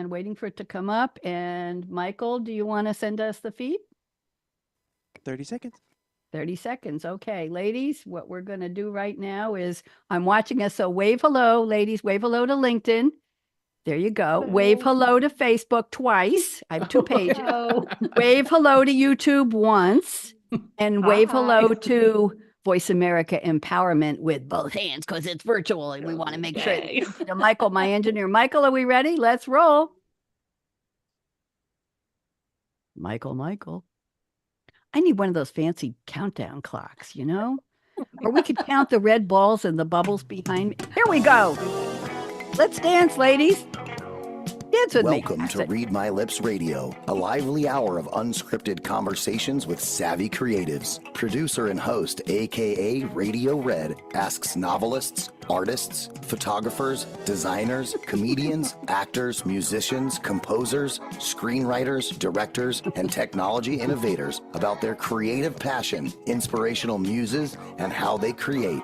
and waiting for it to come up. And Michael, do you want to send us the feed? 30 seconds. 30 seconds. Okay, ladies, what we're going to do right now is I'm watching us. So wave hello, ladies. Wave hello to LinkedIn. There you go. Hello. Wave hello to Facebook twice. I have 2 pages. Hello. Wave hello to YouTube once. And wave Hi. hello to Voice America Empowerment with both hands because it's virtual and we want to make sure. Okay. Michael, my engineer. Michael, are we ready? Let's roll. Michael. I need one of those fancy countdown clocks, you know? Or we could count the red balls and the bubbles behind me. Here we go. Let's dance, ladies. Dance with me. Welcome to Read My Lips Radio, a lively hour of unscripted conversations with savvy creatives. Producer and host, akaRadioRed, asks novelists, artists, photographers, designers, comedians, actors, musicians, composers, screenwriters, directors, and technology innovators about their creative passion, inspirational muses, and how they create.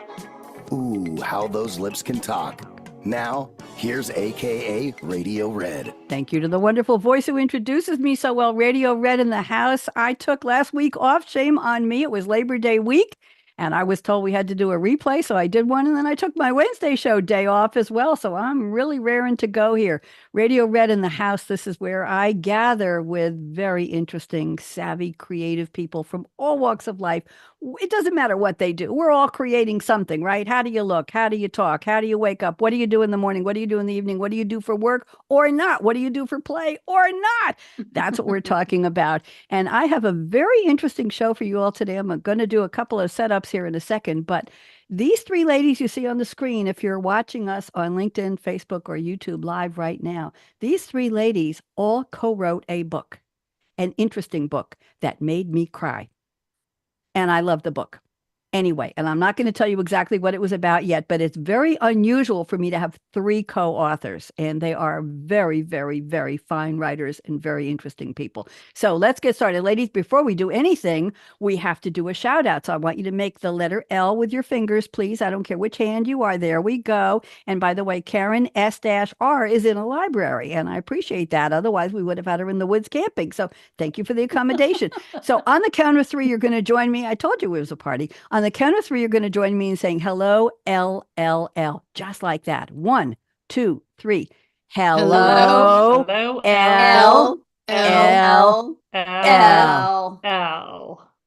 Ooh, how those lips can talk. Now, here's akaRadioRed. Thank you to the wonderful voice who introduces me so well, Radio Red in the house. I took last week off. Shame on me. It was Labor Day week, and I was told we had to do a replay, so I did one, and then I took my Wednesday show day off as well, so I'm really raring to go here. Radio Red in the house. This is where I gather with very interesting, savvy, creative people from all walks of life. It doesn't matter what they do. We're all creating something, right? How do you look? How do you talk? How do you wake up? What do you do in the morning? What do you do in the evening? What do you do for work or not? What do you do for play or not? That's what we're talking about. And I have a very interesting show for you all today. I'm going to do a couple of setups here in a second, but these 3 ladies you see on the screen, if you're watching us on LinkedIn, Facebook, or YouTube live right now, these 3 ladies all co-wrote a book, an interesting book that made me cry. And I love the book. Anyway, and I'm not going to tell you exactly what it was about yet, but it's very unusual for me to have 3 co-authors, and they are very, very, very fine writers and very interesting people. So let's get started. Ladies, before we do anything, we have to do a shout out. So I want you to make the letter L with your fingers, please. I don't care which hand you are. There we go. And by the way, Karen S-R is in a library, and I appreciate that. Otherwise, we would have had her in the woods camping. So thank you for the accommodation. So on the count of 3, you're going to join me. I told you it was a party. On the count of 3, you're going to join me in saying hello, L, just like that. 1, 2, 3. Hello, L.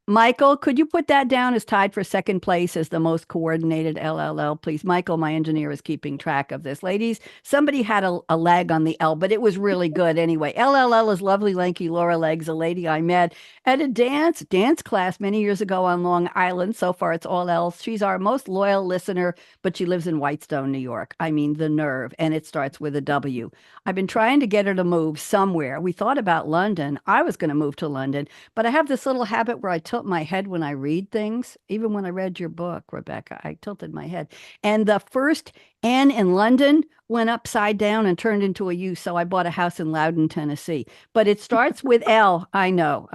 Michael, could you put that down as tied for second place as the most coordinated LLL, please? Michael, my engineer, is keeping track of this. Ladies, somebody had a lag on the L, but it was really good anyway. LLL is lovely, lanky Laura Legs, a lady I met at a dance class many years ago on Long Island. So far, it's all L's. She's our most loyal listener, but she lives in Whitestone, New York. I mean, the nerve, and it starts with a W. I've been trying to get her to move somewhere. We thought about London. I was going to move to London, but I have this little habit where I tilt my head when I read things. Even when I read your book, Rebecca, I tilted my head. And the first N in London went upside down and turned into a U. So I bought a house in Loudon, Tennessee. But it starts with L. I know.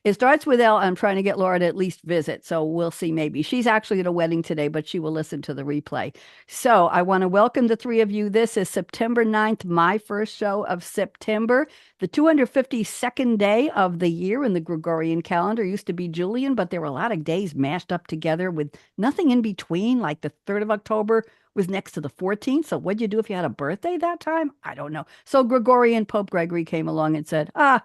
It starts with L. I'm trying to get Laura to at least visit. So we'll see maybe. She's actually at a wedding today, but she will listen to the replay. So I want to welcome the 3 of you. This is September 9th, my first show of September, the 252nd day of the year in the Gregorian calendar. Used to be Julian, but there were a lot of days mashed up together with nothing in between, like the 3rd of October was next to the 14th. So what'd you do if you had a birthday that time? I don't know. So Gregorian Pope Gregory came along and said, I'm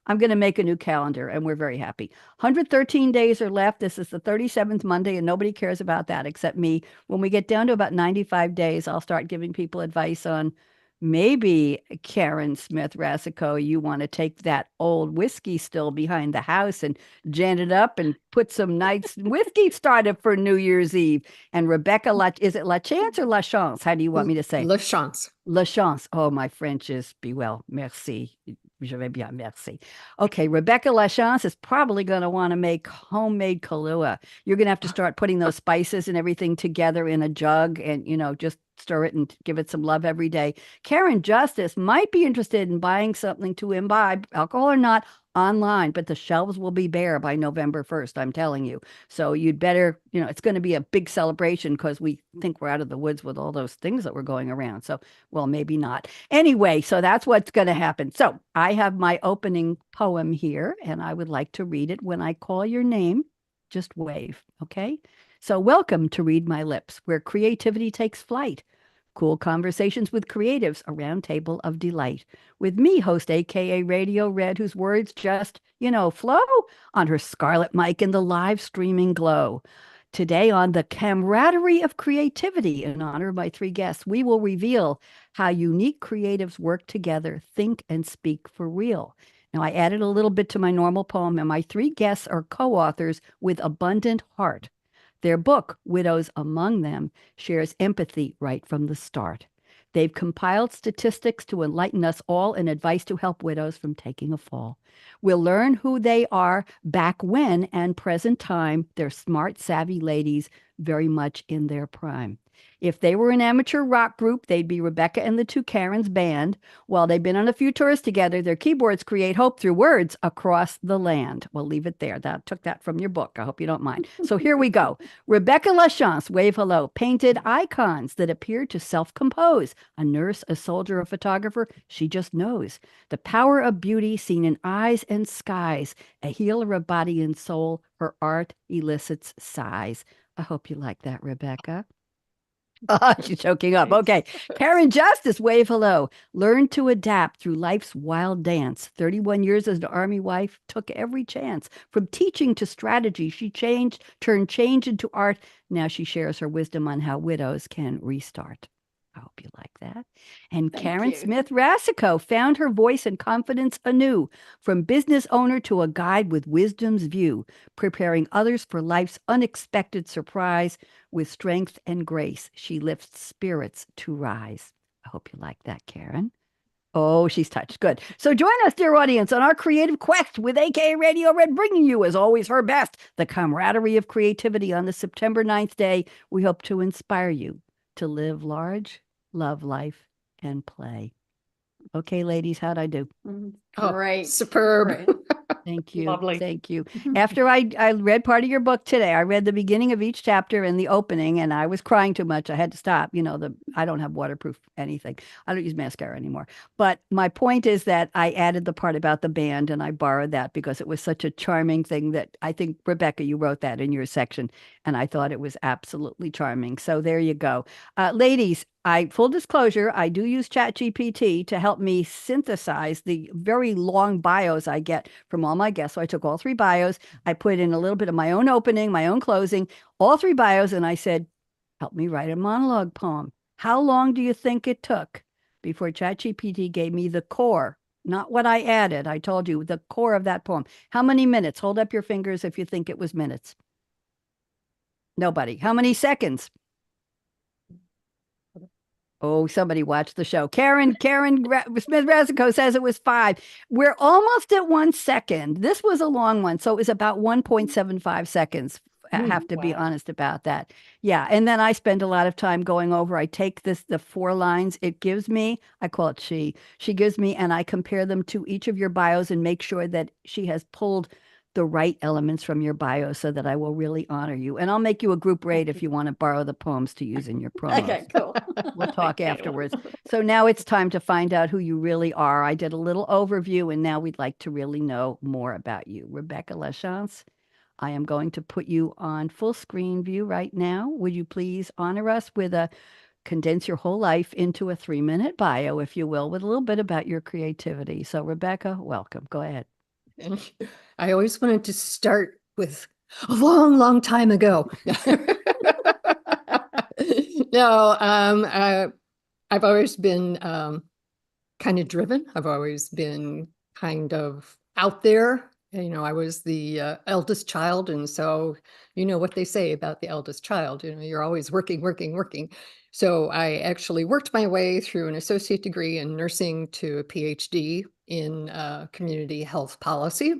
going to make a new calendar, and we're very happy. 113 days are left. This is the 37th Monday, and nobody cares about that except me. When we get down to about 95 days, I'll start giving people advice on maybe, Karen Smith-Racicot, you want to take that old whiskey still behind the house and gin it up and put some nice whiskey started for New Year's Eve. And Rebecca, is it LaChance or LaChance? How do you want me to say? LaChance. LaChance. Oh, my French is be well. Merci. Je vais bien, merci. Okay, Rebecca LaChance is probably going to want to make homemade Kahlua. You're going to have to start putting those spices and everything together in a jug and, just stir it and give it some love every day. Karen Justice might be interested in buying something to imbibe, alcohol or not, online, but the shelves will be bare by November 1st, I'm telling you. So you'd better, it's going to be a big celebration because we think we're out of the woods with all those things that were going around. So, well, maybe not. Anyway, so that's what's going to happen. So I have my opening poem here, and I would like to read it. When I call your name, just wave, okay? So welcome to Read My Lips, where creativity takes flight. Cool conversations with creatives, a round table of delight. With me, host akaRadioRed, whose words just, flow on her Scarlett mic in the live streaming glow. Today on the Camaraderie of Creativity, in honor of my three guests, we will reveal how unique creatives work together, think and speak for real. Now, I added a little bit to my normal poem, and my three guests are co-authors with abundant heart. Their book, Widows Among Them, shares empathy right from the start. They've compiled statistics to enlighten us all and advice to help widows from taking a fall. We'll learn who they are back when and present time. They're smart, savvy ladies, very much in their prime. If they were an amateur rock group, they'd be Rebecca and the Two Karens band. While they've been on a few tours together, their keyboards create hope through words across the land. We'll leave it there. That took that from your book. I hope you don't mind. So here we go. Rebecca LaChance, wave hello, painted icons that appear to self-compose. A nurse, a soldier, a photographer, she just knows. The power of beauty seen in eyes and skies. A healer of body and soul, her art elicits sighs. I hope you like that, Rebecca. Oh, she's choking up. Okay. Karen Justice, wave hello. Learned to adapt through life's wild dance. 31 years as an Army wife, took every chance. From teaching to strategy, she turned change into art. Now she shares her wisdom on how widows can restart. I hope you like that. And Karen Smith-Racicot found her voice and confidence anew. From business owner to a guide with wisdom's view, preparing others for life's unexpected surprise. With strength and grace, she lifts spirits to rise. I hope you like that, Karen. Oh, she's touched. Good. So join us, dear audience, on our creative quest with akaRadioRed, bringing you, as always, her best, the camaraderie of creativity on the September 9th day. We hope to inspire you to live large, love life, and play. Okay, ladies, how'd I do? Great. Superb. Great. Thank you. Lovely. Thank you. After I read part of your book today, I read the beginning of each chapter and the opening, and I was crying too much. I had to stop. I don't have waterproof anything. I don't use mascara anymore. But my point is that I added the part about the band, and I borrowed that because it was such a charming thing that I think, Rebecca, you wrote that in your section, and I thought it was absolutely charming. So there you go. Ladies, full disclosure, I do use ChatGPT to help me synthesize the very long bios I get from all my guests. So I took all three bios. I put in a little bit of my own opening, my own closing, all three bios. And I said, help me write a monologue poem. How long do you think it took before ChatGPT gave me the core? Not what I added. I told you the core of that poem. How many minutes? Hold up your fingers if you think it was minutes. Nobody. How many seconds? Oh, somebody watched the show. Karen Smith-Racicot says it was 5. We're almost at 1 second. This was a long one, so it was about 1.75 seconds. I have to be honest about that. Yeah, and then I spend a lot of time going over. I take the 4 lines it gives me. I call it she gives me, and I compare them to each of your bios and make sure that she has pulled the right elements from your bio so that I will really honor you. And I'll make you a group rate if you want to borrow the poems to use in your promos. Okay, cool. We'll talk afterwards. So now it's time to find out who you really are. I did a little overview, and now we'd like to really know more about you. Rebecca LaChance, I am going to put you on full screen view right now. Would you please honor us with condense your whole life into a 3-minute bio, if you will, with a little bit about your creativity. So Rebecca, welcome. Go ahead. I always wanted to start with a long, long time ago. No, I've always been kind of driven. I've always been kind of out there. I was the eldest child. And so, what they say about the eldest child, you're always working, working, working. So I actually worked my way through an associate degree in nursing to a PhD in community health policy.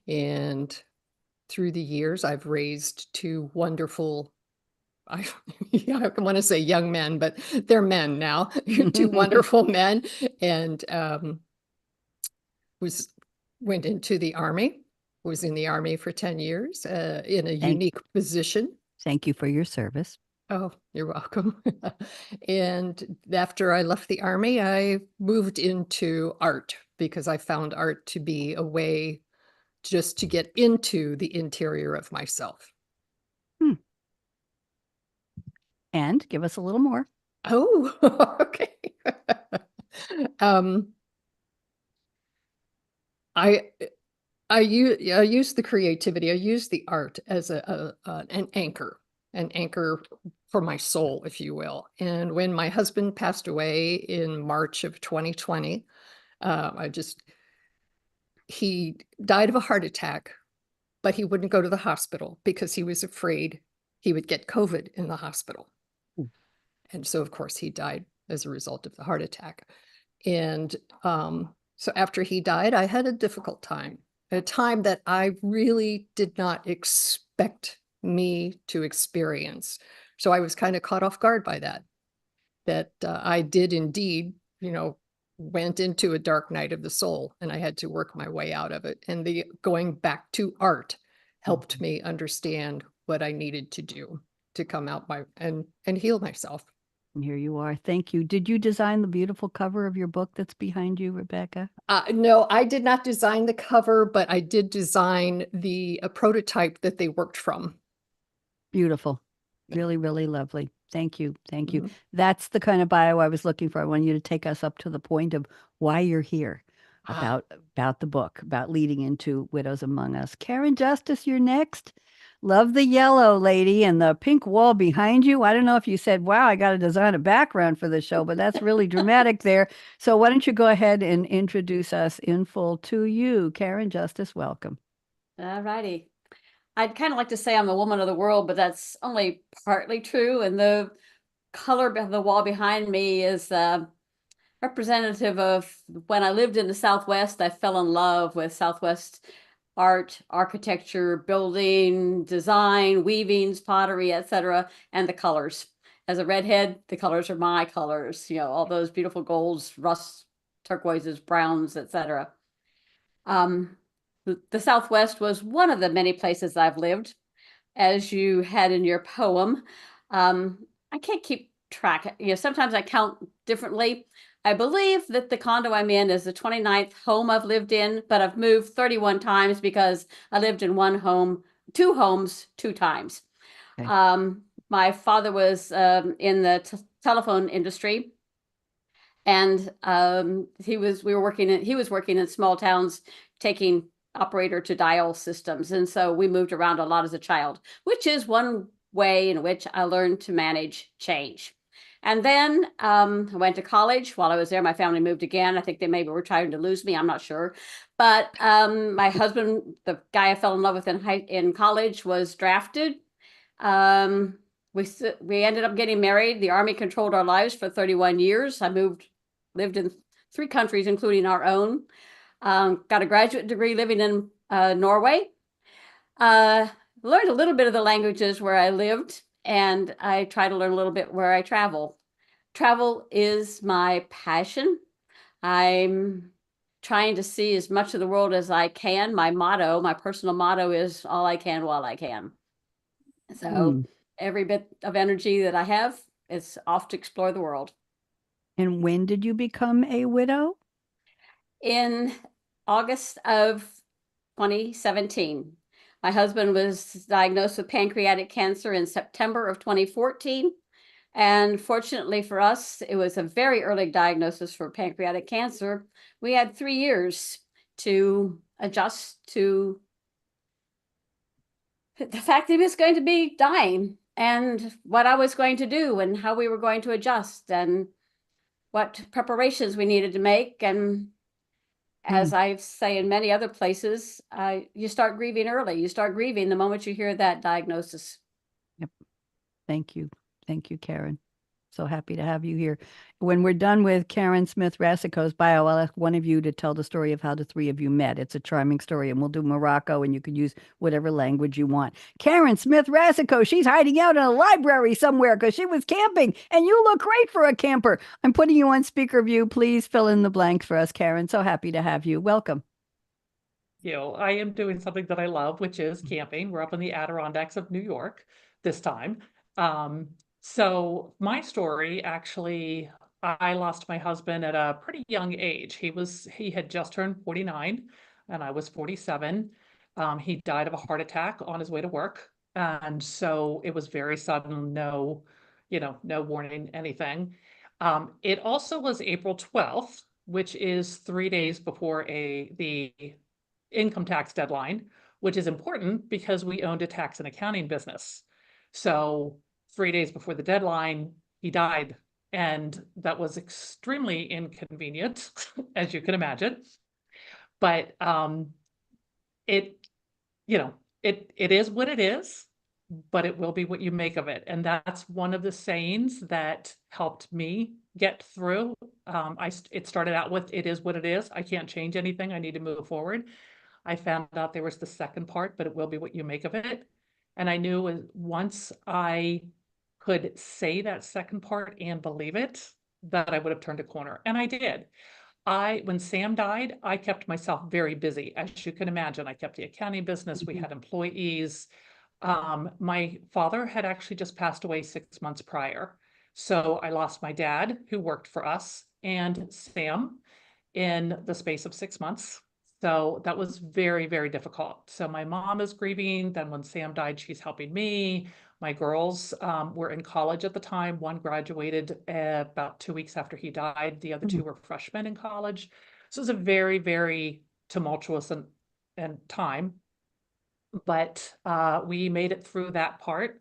And through the years, I've raised 2 wonderful, I want to say young men, but they're men now, 2 wonderful men, and was went into the Army, was in the Army for 10 years in a unique position. Thank you for your service. Oh, you're welcome. And after I left the Army, I moved into art because I found art to be a way just to get into the interior of myself. And give us a little more. Oh, okay. um, I use the creativity. I use the art as an anchor for my soul, if you will. And when my husband passed away in March of 2020, he died of a heart attack, but he wouldn't go to the hospital because he was afraid he would get COVID in the hospital. And so, of course, he died as a result of the heart attack. And so after he died, I had a difficult time, a time that I really did not expect me to experience. So I was kind of caught off guard by that I did indeed, went into a dark night of the soul, and I had to work my way out of it. And the going back to art helped me understand what I needed to do to come out and heal myself. And here you are. Thank you. Did you design the beautiful cover of your book that's behind you, Rebecca? No, I did not design the cover, but I did design the prototype that they worked from. Beautiful. Really, really lovely. Thank you. Thank you. Mhm. That's the kind of bio I was looking for. I want you to take us up to the point of why you're here, Ah. about the book, about leading into Widows Among Us. Karen Justice, you're next. Love the yellow, lady, and the pink wall behind you. I don't know if you said, wow, I got to design a background for the show, but that's really dramatic there. So why don't you go ahead and introduce us in full to you. Karen Justice, welcome. All righty. I'd kind of like to say I'm a woman of the world, but that's only partly true. And the color of the wall behind me is representative of when I lived in the Southwest. I fell in love with Southwest art, architecture, building, design, weavings, pottery, etc., and the colors. As a redhead, the colors are my colors. All those beautiful golds, rusts, turquoises, browns, etc. The Southwest was one of the many places I've lived, as you had in your poem. I can't keep track. Sometimes I count differently. I believe that the condo I'm in is the 29th home I've lived in, but I've moved 31 times because I lived in two homes, 2 times. Okay. My father was in the telephone industry, and he was working in small towns, taking operator to dial systems. And so we moved around a lot as a child, which is one way in which I learned to manage change. And then I went to college. While I was there, my family moved again. I think they maybe were trying to lose me. I'm not sure. But my husband, the guy I fell in love with in college, was drafted. We ended up getting married. The Army controlled our lives for 31 years. I lived in 3 countries, including our own. Got a graduate degree living in Norway. Learned a little bit of the languages where I lived, and I try to learn a little bit where I travel. Travel is my passion. I'm trying to see as much of the world as I can. My personal motto is all I can while I can. So every bit of energy that I have is off to explore the world. And when did you become a widow? In August of 2017. My husband was diagnosed with pancreatic cancer in September of 2014. And fortunately for us, it was a very early diagnosis for pancreatic cancer. We had 3 years to adjust to the fact that he was going to be dying, and what I was going to do, and how we were going to adjust, and what preparations we needed to make. And as I say in many other places, you start grieving early. You start grieving the moment you hear that diagnosis. Yep. Thank you. Thank you, Karen. So happy to have you here. When we're done with Karen Smith-Racicot's bio, I'll ask one of you to tell the story of how the 3 of you met. It's a charming story, and we'll do Morocco, and you can use whatever language you want. Karen Smith-Racicot, she's hiding out in a library somewhere because she was camping, and you look great for a camper. I'm putting you on speaker view. Please fill in the blanks for us, Karen. So happy to have you. Welcome. I am doing something that I love, which is camping. We're up in the Adirondacks of New York this time. So my story, actually, I lost my husband at a pretty young age. He had just turned 49 and I was 47. He died of a heart attack on his way to work. And so it was very sudden, no warning, anything. It also was April 12th, which is 3 days before the income tax deadline, which is important because we owned a tax and accounting business. So 3 days before the deadline, he died. And that was extremely inconvenient, as you can imagine. But it, it is what it is, but it will be what you make of it. And that's one of the sayings that helped me get through. It started out with, it is what it is. I can't change anything. I need to move forward. I found out there was the second part, but it will be what you make of it. And I knew once I could say that second part and believe it, that I would have turned a corner. And I did. When Sam died, I kept myself very busy. As you can imagine, I kept the accounting business. We had employees. My father had actually just passed away 6 months prior. So I lost my dad, who worked for us, and Sam in the space of 6 months. So that was very, very difficult. So my mom is grieving. Then when Sam died, she's helping me. My girls were in college at the time. One graduated about 2 weeks after he died. The other two were freshmen in college. So it was a very, very tumultuous and time. But we made it through that part.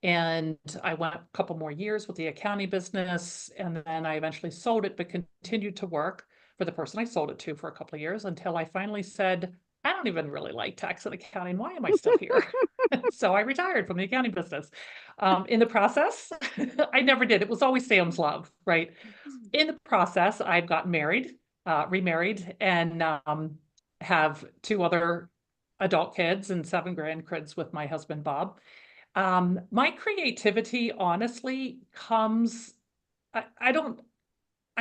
And I went a couple more years with the accounting business. And then I eventually sold it, but continued to work for the person I sold it to for a couple of years until I finally said, I don't even really like tax and accounting. Why am I still here? So I retired from the accounting business. In the process, I never did. It was always Sam's love, right? In the process, I've gotten married, remarried, and have 2 other adult kids and 7 grandkids with my husband, Bob. My creativity honestly comes, I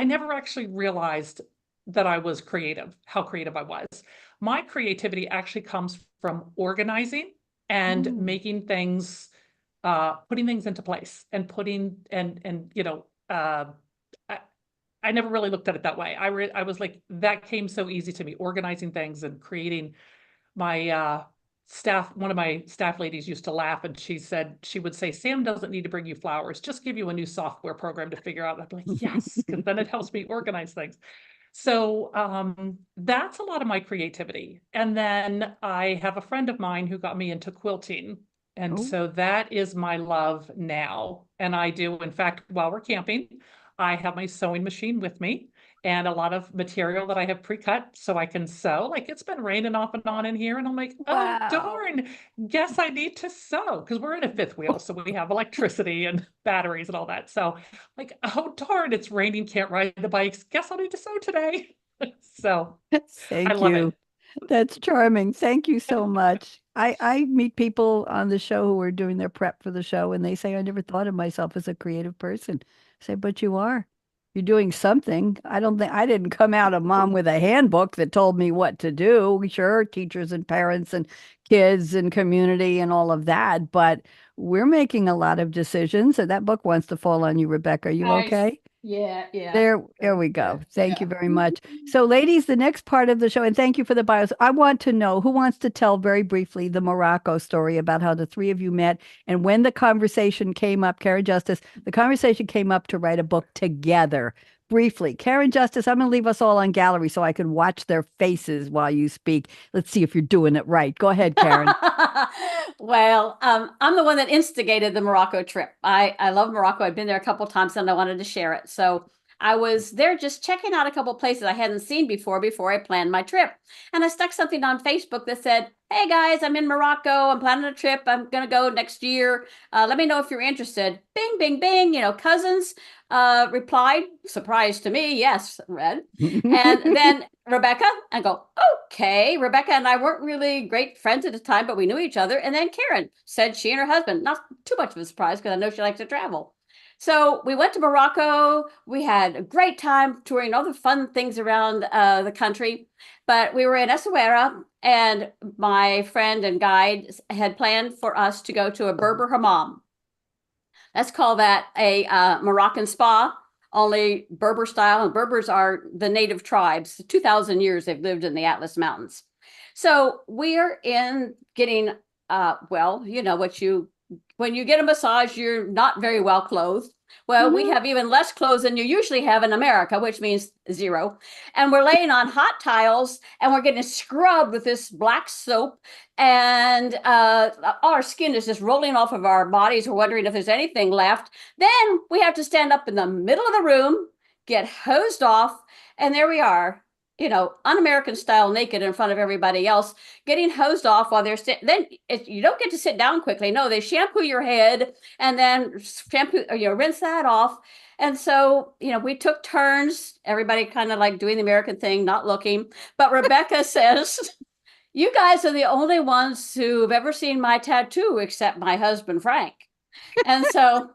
never actually realized that I was creative, how creative I was. My creativity actually comes from organizing and making things, putting things into place and I never really looked at it that way. I was like, that came so easy to me, organizing things and creating. My one of my staff ladies used to laugh, and she would say, Sam doesn't need to bring you flowers, just give you a new software program to figure out. I'd be like, yes, because then it helps me organize things. So that's a lot of my creativity. And then I have a friend of mine who got me into quilting. And so that is my love now. And I do, in fact, while we're camping, I have my sewing machine with me and a lot of material that I have pre-cut so I can sew. Like, it's been raining off and on in here, and I'm like, oh, darn, guess I need to sew, because we're in a fifth wheel, so we have electricity and batteries and all that. So like, oh, darn, it's raining, can't ride the bikes. Guess I'll need to sew today. So Thank I love you. it. That's charming. Thank you so much. I meet people on the show who are doing their prep for the show, and they say, I never thought of myself as a creative person. I say, but you are. You're doing something. I didn't come out of mom with a handbook that told me what to do. Sure, teachers and parents and kids and community and all of that, but we're making a lot of decisions, and that book wants to fall on you, Rebecca. Are you okay? Yeah, yeah. There we go. Thank you very much. So, ladies, the next part of the show, and thank you for the bios. I want to know who wants to tell very briefly the Morocco story about how the 3 of you met and when the conversation came up. Karen Justice, the conversation came up to write a book together. Briefly, Karen Justice, I'm going to leave us all on gallery so I can watch their faces while you speak. Let's see if you're doing it right. Go ahead, Karen. Well, I'm the one that instigated the Morocco trip. I love Morocco. I've been there a couple times and I wanted to share it. So I was there just checking out a couple places I hadn't seen before I planned my trip. And I stuck something on Facebook that said, hey guys, I'm in Morocco. I'm planning a trip. I'm going to go next year. Let me know if you're interested. Bing, bing, bing. Cousins replied, surprise to me. Yes, Red. And then Rebecca, and go, okay. Rebecca and I weren't really great friends at the time, but we knew each other. And then Karen said she and her husband, not too much of a surprise because I know she likes to travel. So we went to Morocco. We had a great time touring all the fun things around the country. But we were in Essaouira, And my friend and guide had planned for us to go to a Berber hammam. Let's call that a Moroccan spa, only Berber style. And Berbers are the native tribes. 2,000 years they've lived in the Atlas Mountains. So we're in getting, well, you know what when you get a massage, you're not very well clothed. Well, we have even less clothes than you usually have in America, which means zero. And we're laying on hot tiles and we're getting scrubbed with this black soap. And all our skin is just rolling off of our bodies. We're wondering if there's anything left. Then we have to stand up in the middle of the room, get hosed off. And there we are, you know, un-American style, naked in front of everybody else, getting hosed off while they're then you don't get to sit down quickly. No, they shampoo your head and then rinse that off. And so, you know, we took turns, everybody kind of like doing the American thing, not looking. But Rebecca says, you guys are the only ones who've ever seen my tattoo except my husband, Frank. And so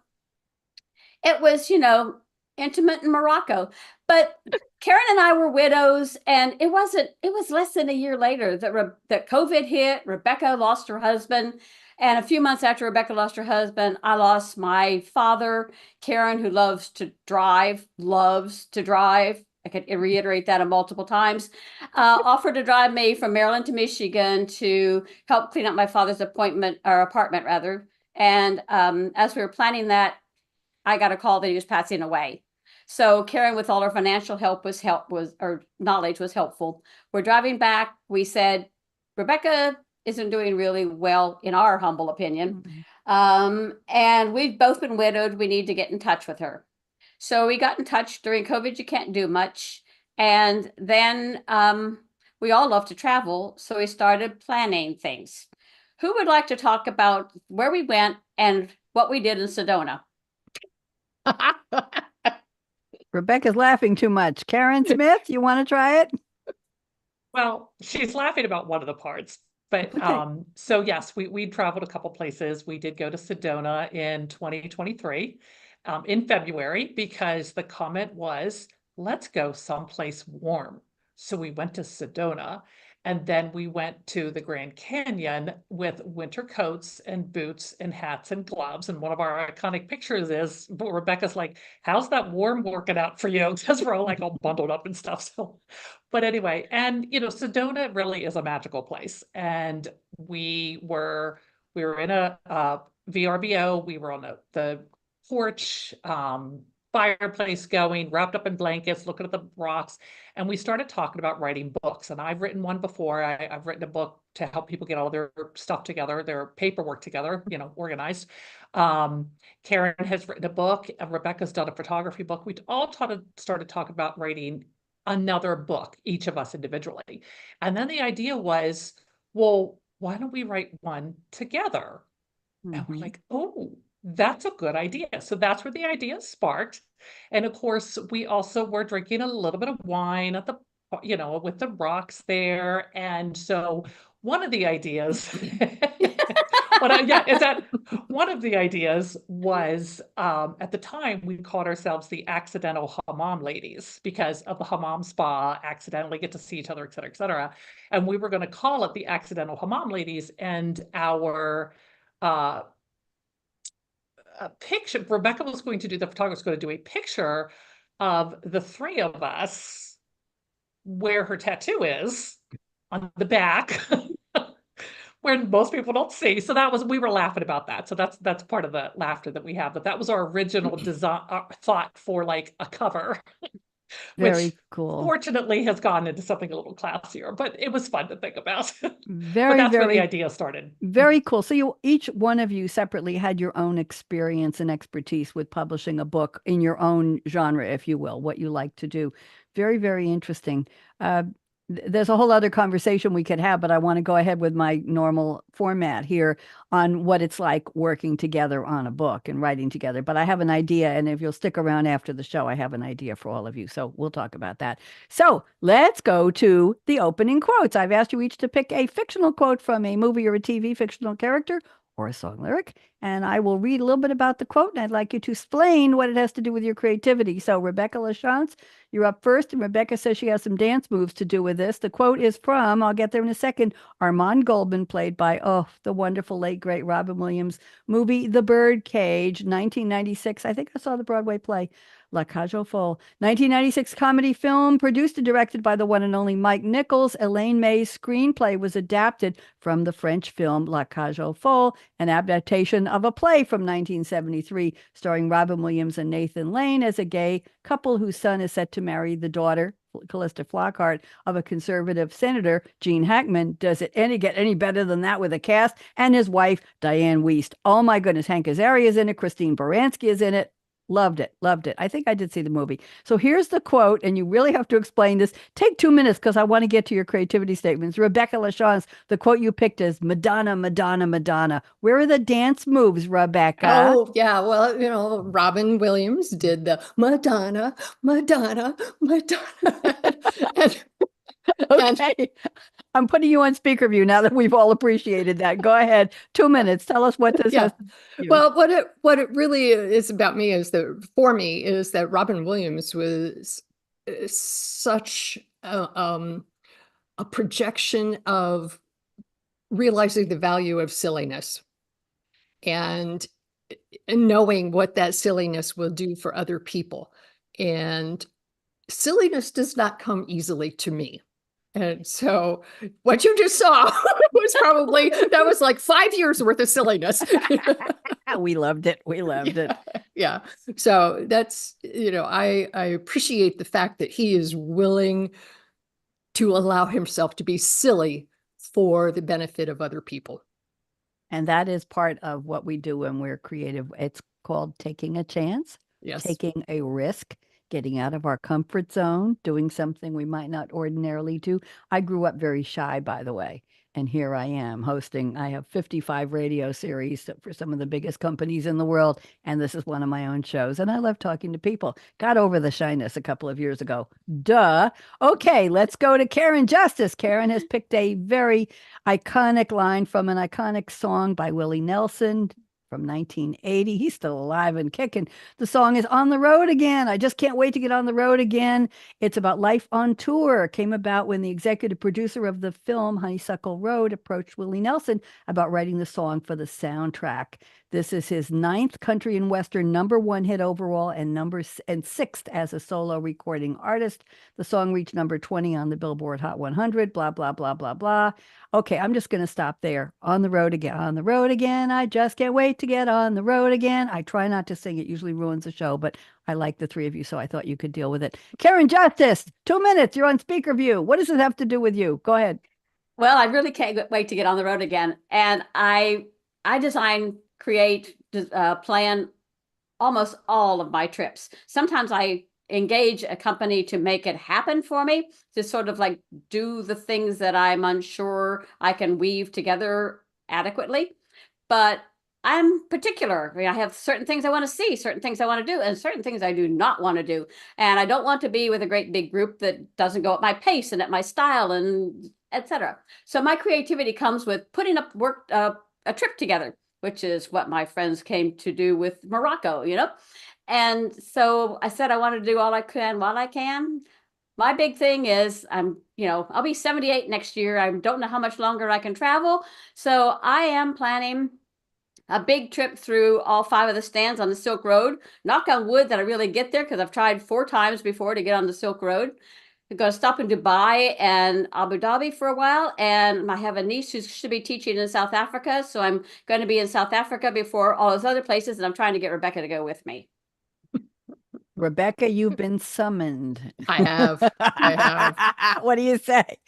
it was, you know, intimate in Morocco. But Karen and I were widows, and it was less than a year later that COVID hit. Rebecca lost her husband. And a few months after Rebecca lost her husband, I lost my father. Karen, who loves to drive. I could reiterate that multiple times, offered to drive me from Maryland to Michigan to help clean up my father's apartment rather. And as we were planning that, I got a call that he was passing away. So Karen, with all her financial help, knowledge was helpful. We're driving back. We said, Rebecca isn't doing really well, in our humble opinion. And we've both been widowed. We need to get in touch with her. So we got in touch. During COVID, you can't do much. And then we all love to travel. So we started planning things. Who would like to talk about where we went and what we did in Sedona? Rebecca's laughing too much. Karen Smith, you want to try it? Well, she's laughing about one of the parts. But Okay. so yes, we traveled a couple places. We did go to Sedona in 2023 in February because the comment was, let's go someplace warm. So we went to Sedona, and then we went to the Grand Canyon with winter coats and boots and hats and gloves. And one of our iconic pictures is Rebecca's like, how's that warm working out for you? Because we're all like all bundled up and stuff. So, but anyway, and you know, Sedona really is a magical place. And we were in a VRBO. We were on the porch, fireplace going, wrapped up in blankets, looking at the rocks. And we started talking about writing books. And I've written one before. I've written a book to help people get all their stuff together, their paperwork together, you know, organized. Karen has written a book. Rebecca's done a photography book. We all started talking about writing another book, each of us individually. And then the idea was, well, why don't we write one together? And we're like, oh, that's a good idea. So that's where the idea sparked. And of course, we also were drinking a little bit of wine at the, you know, with the rocks there. And so one of the ideas, one of the ideas was at the time we called ourselves the accidental hammam ladies because of the hammam spa, accidentally get to see each other, et cetera, et cetera. And we were going to call it the accidental hammam ladies, and our a picture, Rebecca was going to do, the photographer was going to do a picture of the three of us where her tattoo is on the back, where most people don't see. So that was, we were laughing about that. So that's part of the laughter that we have, but that was our original design thought for like a cover. Very which cool. Fortunately has gone into something a little classier, but it was fun to think about. Very, but that's very, where the idea started. Very cool. So you, each one of you separately had your own experience and expertise with publishing a book in your own genre, if you will, what you like to do. Very, very interesting. There's a whole other conversation we could have, but I want to go ahead with my normal format here on what it's like working together on a book and writing together. But I have an idea, and if you'll stick around after the show, I have an idea for all of you. So we'll talk about that. So let's go to the opening quotes. I've asked you each to pick a fictional quote from a movie or a TV fictional character or a song lyric. And I will read a little bit about the quote, and I'd like you to explain what it has to do with your creativity. So, Rebecca LaChance, you're up first. And Rebecca says she has some dance moves to do with this. The quote is from, I'll get there in a second, Armand Goldman, played by, the wonderful late, great Robin Williams, movie The Birdcage, 1996. I think I saw the Broadway play. La Cage aux Folles, 1996 comedy film produced and directed by the one and only Mike Nichols. Elaine May's screenplay was adapted from the French film La Cage aux Folles, an adaptation of a play from 1973 starring Robin Williams and Nathan Lane as a gay couple whose son is set to marry the daughter, Callista Flockhart, of a conservative senator, Gene Hackman. Does it get any better than that with a cast? And his wife, Diane Wiest. Oh my goodness, Hank Azaria is in it. Christine Baranski is in it. Loved it. Loved it. I think I did see the movie. So here's the quote, and you really have to explain this. Take 2 minutes because I want to get to your creativity statements. Rebecca LaChance, the quote you picked is Madonna, Madonna, Madonna. Where are the dance moves, Rebecca? Oh, yeah. Well, Robin Williams did the Madonna, Madonna, Madonna. and, Okay. I'm putting you on speaker view now that we've all appreciated that. Go ahead. 2 minutes. Tell us what this has to do. Well, what it really is about me is that Robin Williams was such a projection of realizing the value of silliness and knowing what that silliness will do for other people. And silliness does not come easily to me. And so what you just saw that was like 5 years worth of silliness. We loved it. We loved it. Yeah. So that's, I appreciate the fact that he is willing to allow himself to be silly for the benefit of other people. And that is part of what we do when we're creative. It's called taking a chance, Yes. taking a risk, getting out of our comfort zone, doing something we might not ordinarily do. I grew up very shy, by the way. And here I am hosting. I have 55 radio series for some of the biggest companies in the world. And this is one of my own shows. And I love talking to people. Got over the shyness a couple of years ago. Duh. Okay, let's go to Karen Justice. Karen has picked a very iconic line from an iconic song by Willie Nelson from 1980. He's still alive and kicking. The song is On the Road Again. I just can't wait to get on the road again. It's about life on tour. It came about when the executive producer of the film Honeysuckle Road approached Willie Nelson about writing the song for the soundtrack. This is his 9th country and western #1 hit overall and 6th as a solo recording artist. The song reached number 20 on the Billboard Hot 100, blah, blah, blah, blah, blah. Okay, I'm just going to stop there. On the road again. On the road again. I just can't wait to get on the road again. I try not to sing. It usually ruins the show, but I like the three of you, so I thought you could deal with it. Karen Justice, 2 minutes. You're on speaker view. What does it have to do with you? Go ahead. Well, I really can't wait to get on the road again. And I design, create, plan almost all of my trips. Sometimes I engage a company to make it happen for me, to sort of like do the things that I'm unsure I can weave together adequately. But I'm particular. I have certain things I want to see, certain things I want to do, and certain things I do not want to do. And I don't want to be with a great big group that doesn't go at my pace and at my style and etc. So my creativity comes with putting up a trip together, which is what my friends came to do with Morocco, And so I said I want to do all I can while I can. My big thing is I'll be 78 next year. I don't know how much longer I can travel. So I am planning a big trip through all 5 of the stands on the Silk Road. Knock on wood that I really get there, because I've tried 4 times before to get on the Silk Road. I'm going to stop in Dubai and Abu Dhabi for a while. And I have a niece who should be teaching in South Africa. So I'm going to be in South Africa before all those other places. And I'm trying to get Rebecca to go with me. Rebecca, you've been summoned. I have. What do you say?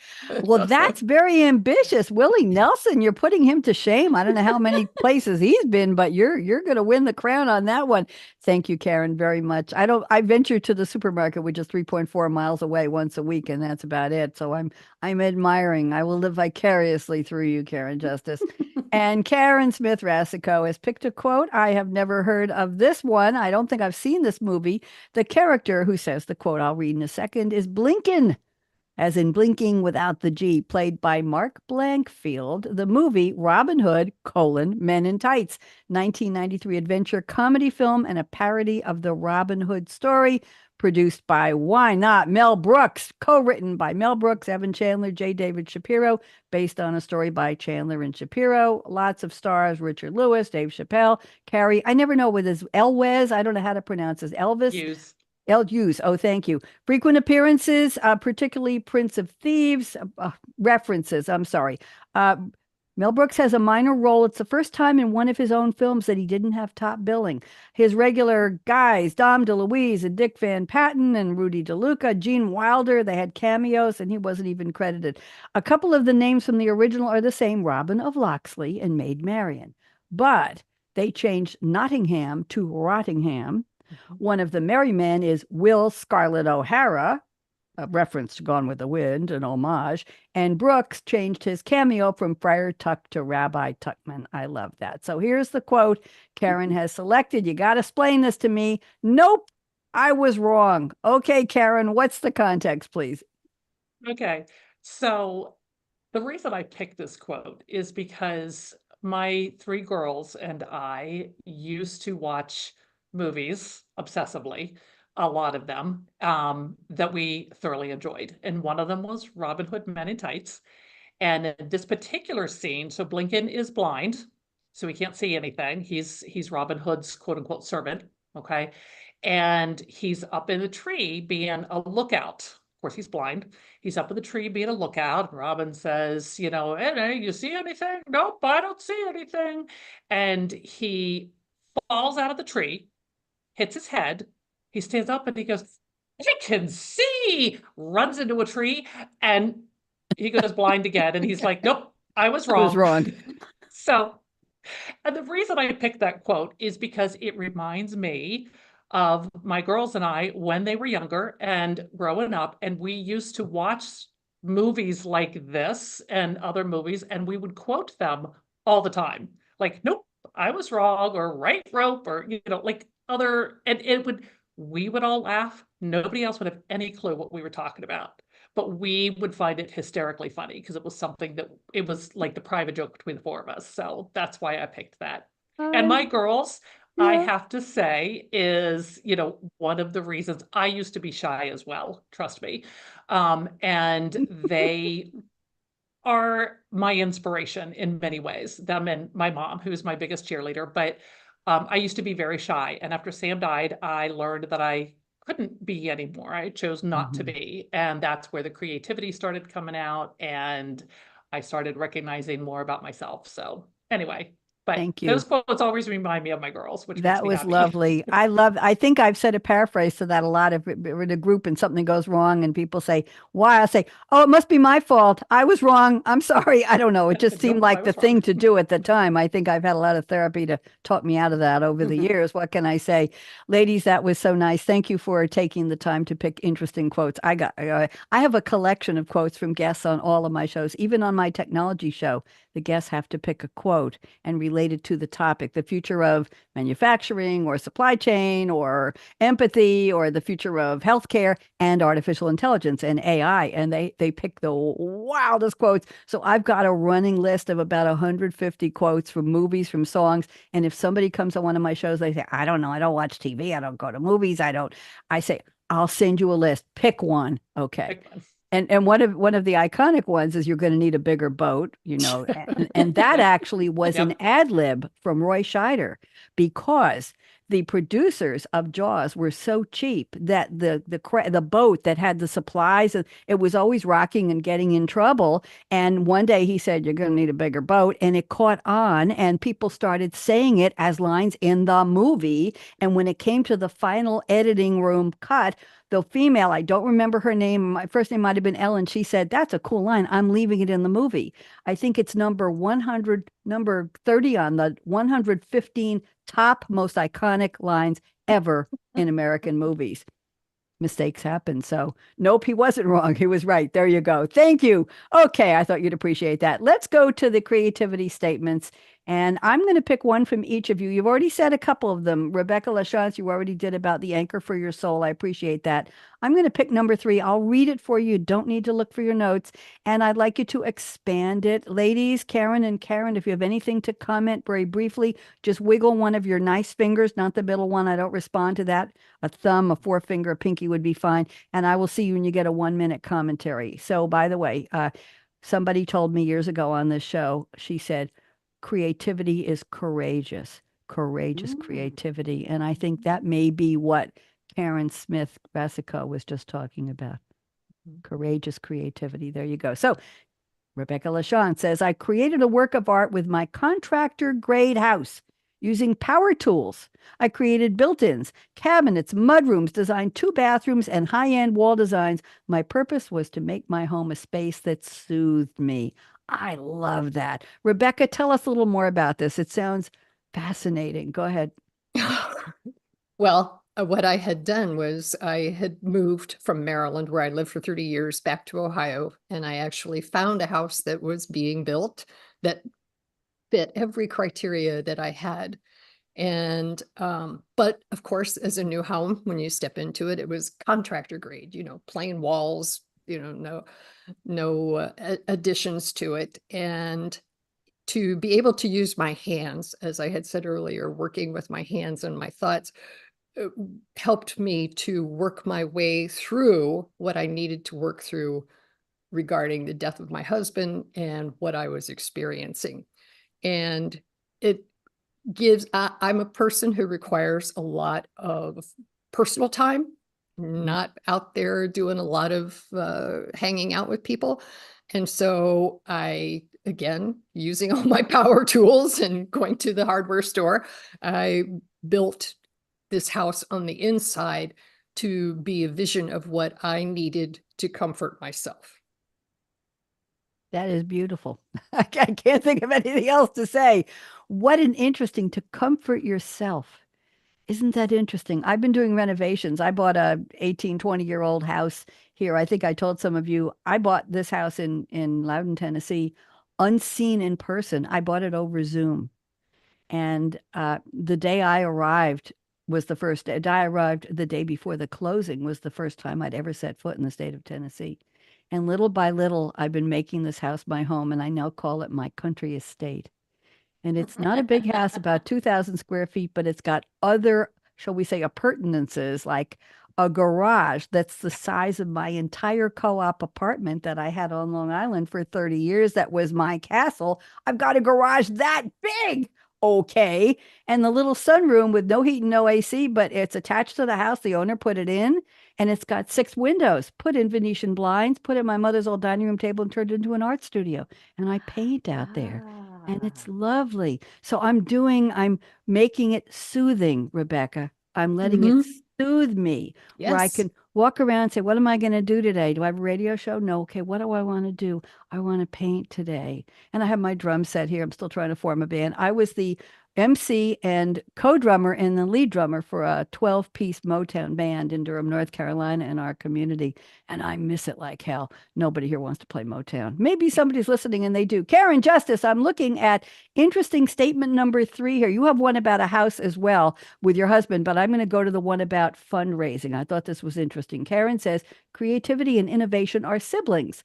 Well, that's very ambitious. Willie Nelson, you're putting him to shame. I don't know how many places he's been, but you're going to win the crown on that one. Thank you, Karen, very much. I venture to the supermarket, which is 3.4 miles away once a week, and that's about it. So I'm admiring. I will live vicariously through you, Karen Justice. And Karen Smith-Racicot has picked a quote. I have never heard of this one. I don't think I've seen this movie. The character who says the quote I'll read in a second is Blinken. as in Blinking Without the G, played by Mark Blankfield. The movie Robin Hood, Men in Tights, 1993 adventure comedy film and a parody of the Robin Hood story, produced by why not Mel Brooks, co-written by Mel Brooks, Evan Chandler, J. David Shapiro, based on a story by Chandler and Shapiro. Lots of stars: Richard Lewis, Dave Chappelle, Carrie. I never know whether it's Elwes. I don't know how to pronounce this. Elvis. Hughes. El Hughes. Oh, thank you. Frequent appearances, particularly Prince of Thieves. References. I'm sorry. Mel Brooks has a minor role. It's the first time in one of his own films that he didn't have top billing. His regular guys, Dom DeLuise and Dick Van Patten and Rudy DeLuca, Gene Wilder, they had cameos and he wasn't even credited. A couple of the names from the original are the same: Robin of Locksley and Maid Marian. But they changed Nottingham to Rottingham. One of the merry men is Will Scarlett O'Hara, a reference to Gone with the Wind, an homage. And Brooks changed his cameo from Friar Tuck to Rabbi Tuckman. I love that. So here's the quote Karen has selected. You got to explain this to me. Nope, I was wrong. Okay, Karen, what's the context, please? Okay, so the reason I picked this quote is because my three girls and I used to watch movies obsessively, a lot of them, that we thoroughly enjoyed. And one of them was Robin Hood Men in Tights. And in this particular scene, so Blinken is blind, so he can't see anything. He's Robin Hood's quote unquote servant, okay? And he's up in the tree being a lookout. Of course, he's blind. He's up in the tree being a lookout. And Robin says, hey, you see anything? Nope, I don't see anything. And he falls out of the tree, hits his head. He stands up and he goes, I can see, runs into a tree, and he goes blind again. And he's like, nope, I was wrong. I was wrong. So, and the reason I picked that quote is because it reminds me of my girls and I when they were younger and growing up, and we used to watch movies like this and other movies, and we would quote them all the time. Like, nope, I was wrong, or right rope, or, like other, and we would all laugh. Nobody else would have any clue what we were talking about, but we would find it hysterically funny because it was something that it was like the private joke between the four of us. So that's why I picked that. And my girls, I have to say, is, one of the reasons I used to be shy as well, trust me. And they are my inspiration in many ways, them and my mom, who's my biggest cheerleader. But I used to be very shy. And after Sam died, I learned that I couldn't be anymore. I chose not to be. And that's where the creativity started coming out. And I started recognizing more about myself. So anyway, but Thank you. Those quotes always remind me of my girls, which that makes me was happy. lovely. I think I've said a paraphrase to that a lot. If we're in a group and something goes wrong and people say, why? I say, oh, it must be my fault. I was wrong. I'm sorry. I don't know. It just seemed Nope, like I the was thing wrong. to do at the time. I think I've had a lot of therapy to talk me out of that over the years. What can I say? Ladies, that was so nice. Thank you for taking the time to pick interesting quotes. I have a collection of quotes from guests on all of my shows. Even on my technology show, the guests have to pick a quote and relate it to the topic, the future of manufacturing or supply chain or empathy or the future of healthcare and artificial intelligence and AI. And they pick the wildest quotes. So I've got a running list of about 150 quotes from movies, from songs. And if somebody comes on one of my shows, they say, I don't know, I don't watch TV, I don't go to movies, I say, I'll send you a list. Pick one. Okay. Pick one. And one of the iconic ones is you're going to need a bigger boat, and that actually was an ad lib from Roy Scheider, because the producers of Jaws were so cheap that the boat that had the supplies, it was always rocking and getting in trouble. And one day he said, you're going to need a bigger boat. And it caught on and people started saying it as lines in the movie. And when it came to the final editing room cut, the female, I don't remember her name, my first name might have been Ellen, she said, that's a cool line. I'm leaving it in the movie. I think it's number 30 on the 115 top most iconic lines ever in American movies. Mistakes happen. So nope, he wasn't wrong. He was right. There you go. Thank you. Okay, I thought you'd appreciate that. Let's go to the creativity statements. And I'm going to pick one from each of you. You've already said a couple of them. Rebecca LaChance, you already did about the anchor for your soul. I appreciate that. I'm going to pick number 3. I'll read it for you. Don't need to look for your notes. And I'd like you to expand it. Ladies, Karen and Karen, if you have anything to comment very briefly, just wiggle one of your nice fingers, not the middle one. I don't respond to that. A thumb, a forefinger, a pinky would be fine. And I will see you when you get a 1-minute commentary. So by the way, somebody told me years ago on this show, she said, creativity is courageous, courageous creativity. And I think that may be what Karen Smith-Racicot was just talking about. Courageous creativity. There you go. So Rebecca LaChance says, I created a work of art with my contractor grade house using power tools. I created built-ins, cabinets, mudrooms, designed 2 bathrooms and high-end wall designs. My purpose was to make my home a space that soothed me. I love that. Rebecca, tell us a little more about this. It sounds fascinating. Go ahead. Well, what I had done was I had moved from Maryland, where I lived for 30 years, back to Ohio, and I actually found a house that was being built that fit every criteria that I had. And, but of course, as a new home, when you step into it, it was contractor grade, plain walls, no additions to it. And to be able to use my hands, as I had said earlier, working with my hands and my thoughts, helped me to work my way through what I needed to work through regarding the death of my husband and what I was experiencing. And it gives, I'm a person who requires a lot of personal time, not out there doing a lot of hanging out with people. And so I, again, using all my power tools and going to the hardware store, I built this house on the inside to be a vision of what I needed to comfort myself. That is beautiful. I can't think of anything else to say. What an interesting to comfort yourself. Isn't that interesting? I've been doing renovations. I bought a 18, 20-year-old house here. I think I told some of you, I bought this house in Loudon, Tennessee, unseen in person. I bought it over Zoom. And the day I arrived was the first day. I arrived the day before the closing was the first time I'd ever set foot in the state of Tennessee. And little by little, I've been making this house my home, and I now call it my country estate. And it's not a big house, about 2,000 square feet, but it's got other, shall we say, appurtenances, like a garage that's the size of my entire co-op apartment that I had on Long Island for 30 years. That was my castle. I've got a garage that big. Okay. And the little sunroom with no heat and no AC, but it's attached to the house. The owner put it in, and it's got 6 windows, put in Venetian blinds, put in my mother's old dining room table, and turned it into an art studio. And I paint out there, and it's lovely. So I'm making it soothing, Rebecca. I'm letting it soothe me, where I can walk around and say, what am I going to do today? Do I have a radio show? No. Okay. What do I want to do? I want to paint today. And I have my drum set here. I'm still trying to form a band. I was the MC and co-drummer and the lead drummer for a 12-piece Motown band in Durham, North Carolina, in our community. And I miss it like hell. Nobody here wants to play Motown. Maybe somebody's listening and they do. Karen Justice, I'm looking at interesting statement number 3 here. You have one about a house as well with your husband, but I'm going to go to the one about fundraising. I thought this was interesting. Karen says, creativity and innovation are siblings.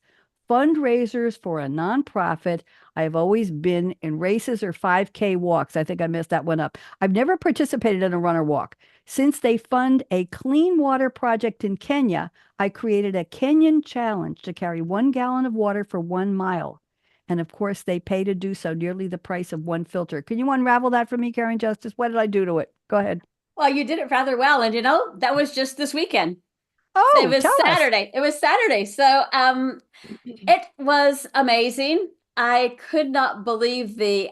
Fundraisers for a nonprofit. I have always been in races or 5K walks. I think I messed that one up. I've never participated in a runner walk. Since they fund a clean water project in Kenya, I created a Kenyan challenge to carry 1 gallon of water for 1 mile. And of course, they pay to do so, nearly the price of 1 filter. Can you unravel that for me, Karen Justice? What did I do to it? Go ahead. Well, you did it rather well. And that was just this weekend. Oh, it was Saturday. It was Saturday. So it was amazing. I could not believe the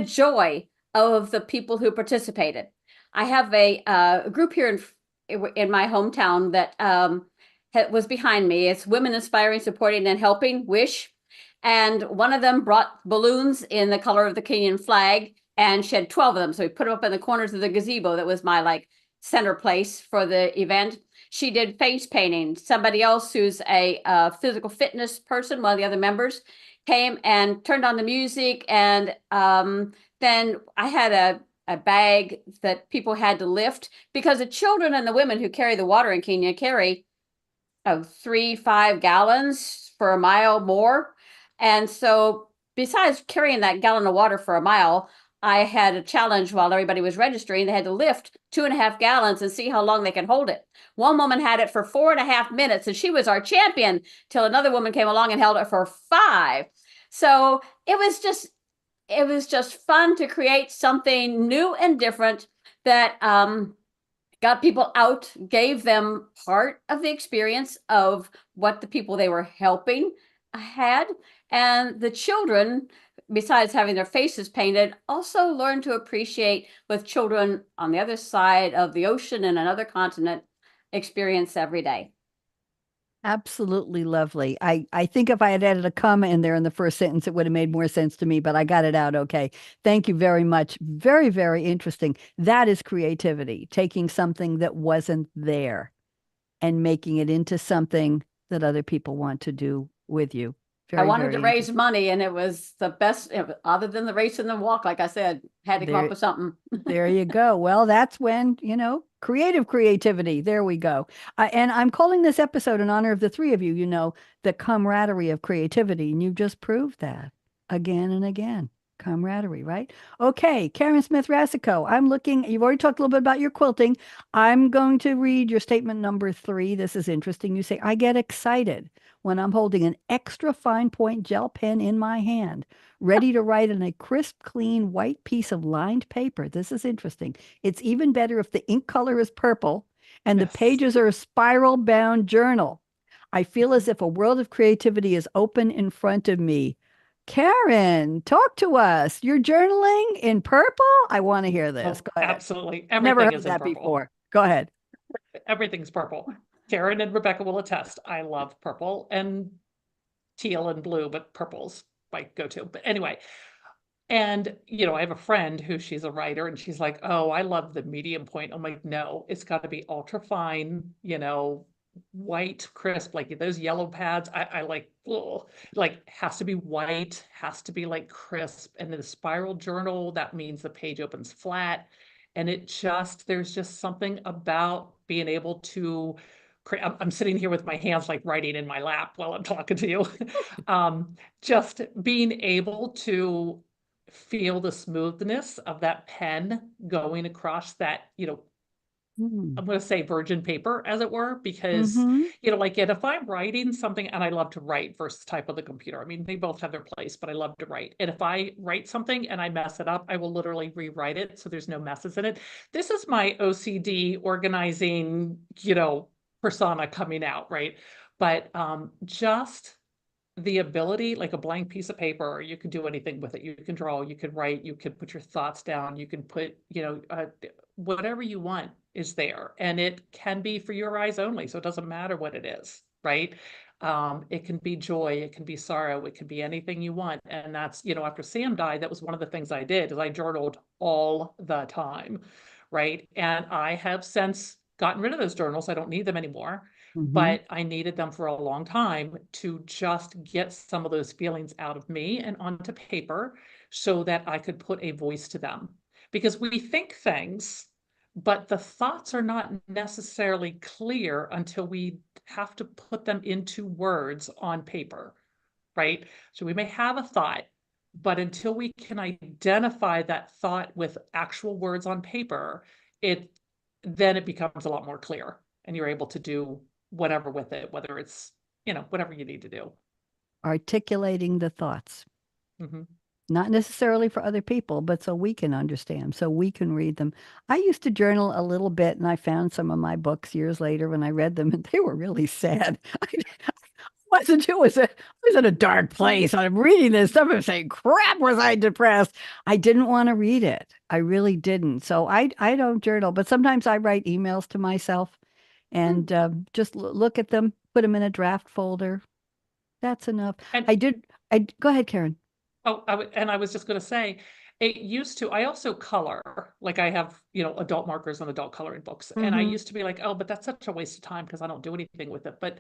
joy of the people who participated. I have a group here in my hometown that was behind me. It's Women Inspiring, Supporting, and Helping, WISH. And one of them brought balloons in the color of the Kenyan flag, and she had 12 of them. So we put them up in the corners of the gazebo. That was my center place for the event. She did face painting. Somebody else who's a physical fitness person, one of the other members, came and turned on the music. And then I had a bag that people had to lift because the children and the women who carry the water in Kenya carry 3-5 gallons for a mile more. And so besides carrying that gallon of water for a mile, I had a challenge while everybody was registering. They had to lift 2.5 gallons and see how long they can hold it. One woman had it for 4.5 minutes and she was our champion till another woman came along and held it for 5. So it was just fun to create something new and different that got people out, gave them part of the experience of what the people they were helping had. And the children, besides having their faces painted, also learned to appreciate with children on the other side of the ocean in another continent experience every day. Absolutely lovely. I think if I had added a comma in there in the first sentence, it would have made more sense to me, but I got it out okay. Thank you very much. Very, very interesting. That is creativity, taking something that wasn't there and making it into something that other people want to do with you. I wanted to raise money, and it was the best, other than the race and the walk, like I said, had to come up with something. There you go. Well, that's when, creativity. There we go. And I'm calling this episode in honor of the three of you, the camaraderie of creativity. And you've just proved that again and again. Camaraderie, right? Okay, Karen Smith-Racicot, you've already talked a little bit about your quilting. I'm going to read your statement number 3. This is interesting. You say, I get excited when I'm holding an extra fine point gel pen in my hand, ready to write on a crisp, clean, white piece of lined paper. This is interesting. It's even better if the ink color is purple and the pages are a spiral-bound journal. I feel as if a world of creativity is open in front of me. Karen, talk to us. You're journaling in purple? I want to hear this. Go ahead. Absolutely. Never Everything heard is in that purple. before. Go ahead. Everything's purple. Karen and Rebecca will attest. I love purple and teal and blue, but purple's my go-to. But anyway, and I have a friend she's a writer, and she's like, oh, I love the medium point. I'm like, no, it's got to be ultra fine, white, crisp, like those yellow pads. I like, has to be white, has to be like crisp. And in the spiral journal, that means the page opens flat. And there's just something about being able to create. I'm sitting here with my hands like writing in my lap while I'm talking to you. Just being able to feel the smoothness of that pen going across that, I'm going to say virgin paper, as it were, because, if I'm writing something, and I love to write versus type on the computer. I mean, they both have their place, but I love to write. And if I write something and I mess it up, I will literally rewrite it so there's no messes in it. This is my OCD organizing, persona coming out, right? But just the ability, like a blank piece of paper, you can do anything with it. You can draw, you can write, you can put your thoughts down, you can put, whatever you want is there. And it can be for your eyes only. So it doesn't matter what it is, right? It can be joy, it can be sorrow, it can be anything you want. And that's, after Sam died, that was one of the things I did, is I journaled all the time, right? And I have since gotten rid of those journals. I don't need them anymore. But I needed them for a long time to just get some of those feelings out of me and onto paper so that I could put a voice to them. Because we think things, but the thoughts are not necessarily clear until we have to put them into words on paper, right? So we may have a thought, but until we can identify that thought with actual words on paper, then it becomes a lot more clear, and you're able to do whatever with it, whether it's, whatever you need to do. Articulating the thoughts. Not necessarily for other people, but so we can understand, so we can read them. I used to journal a little bit, and I found some of my books years later when I read them, and they were really sad. It was in a dark place. I'm reading this stuff and saying, crap, was I depressed? I didn't want to read it. I really didn't. So I don't journal, but sometimes I write emails to myself and just look at them, put them in a draft folder. That's enough. And go ahead, Karen. Oh, I was just going to say, It used to. I also color. Like I have, adult markers and adult coloring books. And I Mhm. used to be like, oh, but that's such a waste of time because I don't do anything with it. But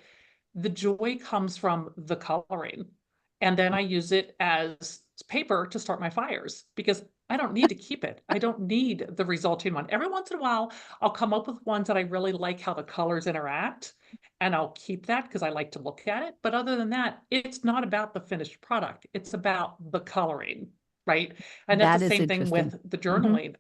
the joy comes from the coloring. And then I use it as paper to start my fires because I don't need to keep it. I don't need the resulting one. Every once in a while, I'll come up with ones that I really like how the colors interact, and I'll keep that because I like to look at it. But other than that, it's not about the finished product. It's about the coloring, right? And that's That the is same thing interesting. with the Mhm. journaling.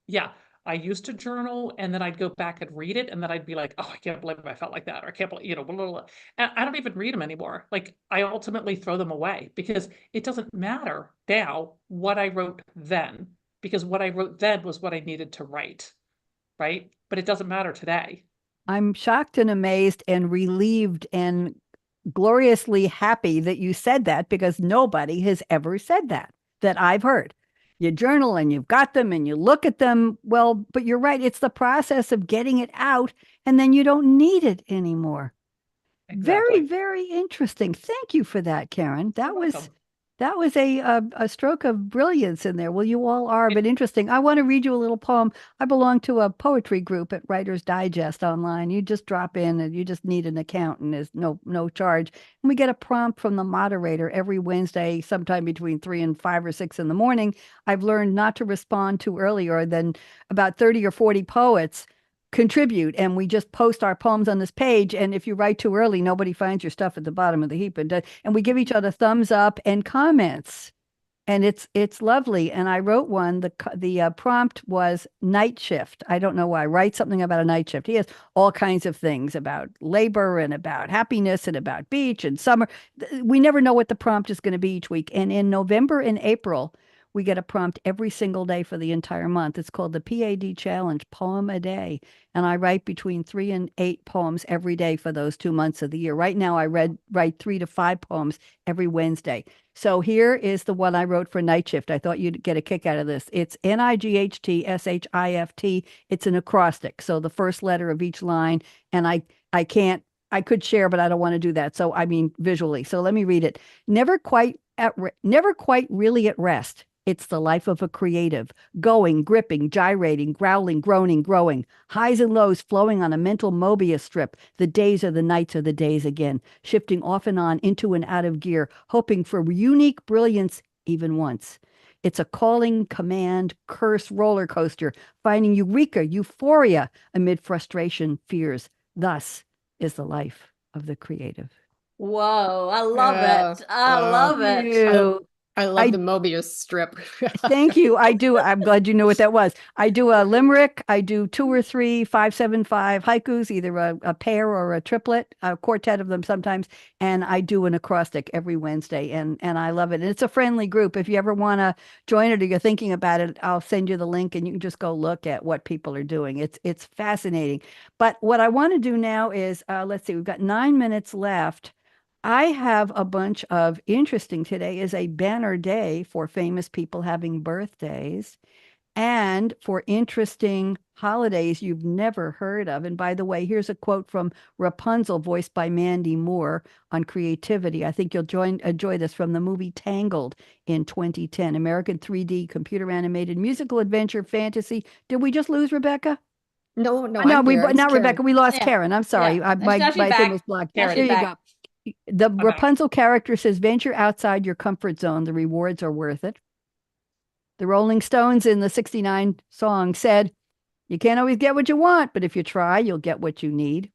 Yeah, I used to journal and then I'd go back and read it and then I'd be like, oh, I can't believe I felt like that. Or I can't believe, blah, blah, blah. And I don't even read them anymore. Like I ultimately throw them away because it doesn't matter now what I wrote then, because what I wrote then was what I needed to write, right? But it doesn't matter today. I'm shocked and amazed and relieved and gloriously happy that you said that because nobody has ever said that I've heard. You journal and you've got them and you look at them. Well, but you're right. It's the process of getting it out and then you don't need it anymore. Very, Exactly. very interesting. Thank you for that, Karen. You're welcome. That was a stroke of brilliance in there. Well, you all are, It- but interesting. I want to read you a little poem. I belong to a poetry group at Writer's Digest online. You just drop in and you just need an account and there's no charge. And we get a prompt from the moderator every Wednesday, sometime between 3 and 5 or 6 in the morning. I've learned not to respond too early or then about 30 or 40 poets contribute and we just post our poems on this page, and if you write too early nobody finds your stuff at the bottom of the heap, and we give each other thumbs up and comments, and it's lovely. And I wrote one. The prompt was night shift. I don't know why. Write something about a night shift. He has all kinds of things about labor and about happiness and about beach and summer. We never know what the prompt is going to be each week. And in November and April, we get a prompt every single day for the entire month. It's called the PAD Challenge, Poem a Day. And I write between 3 and 8 poems every day for those 2 months of the year. Right now, write 3 to 5 poems every Wednesday. So here is the one I wrote for Night Shift. I thought you'd get a kick out of this. It's NIGHTSHIFT. It's an acrostic. So the first letter of each line. And I could share, but I don't want to do that. So I mean visually. So let me read it. Never quite really at rest. It's the life of a creative, going, gripping, gyrating, growling, groaning, growing, highs and lows flowing on a mental Mobius strip. The days are the nights are the days again, shifting off and on into and out of gear, hoping for unique brilliance even once. It's a calling, command, curse roller coaster, finding eureka, euphoria amid frustration, fears. Thus is the life of the creative. Whoa, I love Yeah. it. I love it. You. I love I the Mobius strip. Thank you. I do. I'm glad you knew what that was. I do a limerick. I do 2 or 3 5, 7, 5 haikus, either a pair or a triplet, a quartet of them sometimes. And I do an acrostic every Wednesday, and I love it. And it's a friendly group. If you ever want to join it or you're thinking about it, I'll send you the link, and you can just go look at what people are doing. It's fascinating. But what I want to do now is, let's see, we've got 9 minutes left. I have a bunch of interesting. Today is a banner day for famous people having birthdays and for interesting holidays you've never heard of. And by the way, here's a quote from Rapunzel, voiced by Mandy Moore, on creativity. I think you'll enjoy this, from the movie Tangled in 2010, American 3D computer animated musical adventure fantasy. Did we just lose Rebecca? No, no, No, I'm here. It's not Karen. Rebecca. We lost Yeah. Karen. I'm sorry. Yeah. My Now she's thing back. was blocked. Now Here she's you back. go. The back. Rapunzel character says, venture outside your comfort zone. The rewards are worth it. The Rolling Stones in the 69 song said, you can't always get what you want, but if you try, you'll get what you need.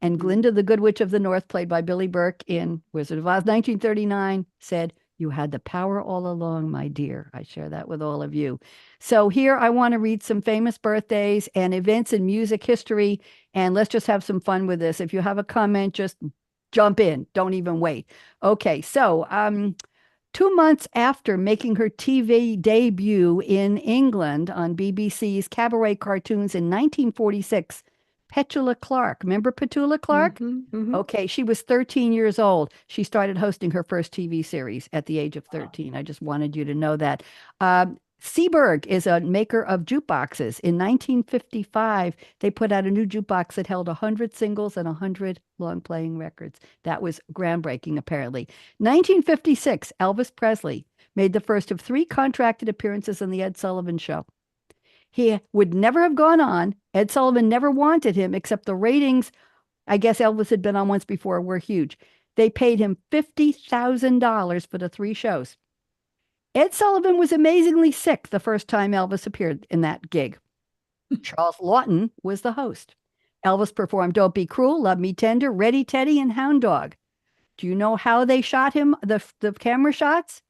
And Glinda, the Good Witch of the North, played by Billy Burke in Wizard of Oz 1939, said, you had the power all along, my dear. I share that with all of you. So here I want to read some famous birthdays and events in music history, and let's just have some fun with this. If you have a comment, just jump in. Don't even wait. Okay, so 2 months after making her TV debut in England on BBC's cabaret cartoons in 1946, Petula Clark, remember Petula Clark? Okay, she was 13 years old. She started hosting her first TV series at the age of 13. I just wanted you to know that. Seaberg is a maker of jukeboxes. In 1955, they put out a new jukebox that held 100 singles and 100 long-playing records. That was groundbreaking, apparently. 1956, Elvis Presley made the first of 3 contracted appearances on The Ed Sullivan Show. He would never have gone on. Ed Sullivan never wanted him, except the ratings, I guess Elvis had been on once before, were huge. They paid him $50,000 for the 3 shows. Ed Sullivan was amazingly sick the first time Elvis appeared in that gig. Charles Lawton was the host. Elvis performed Don't Be Cruel, Love Me Tender, Ready Teddy, and Hound Dog. Do you know how they shot him, the camera shots?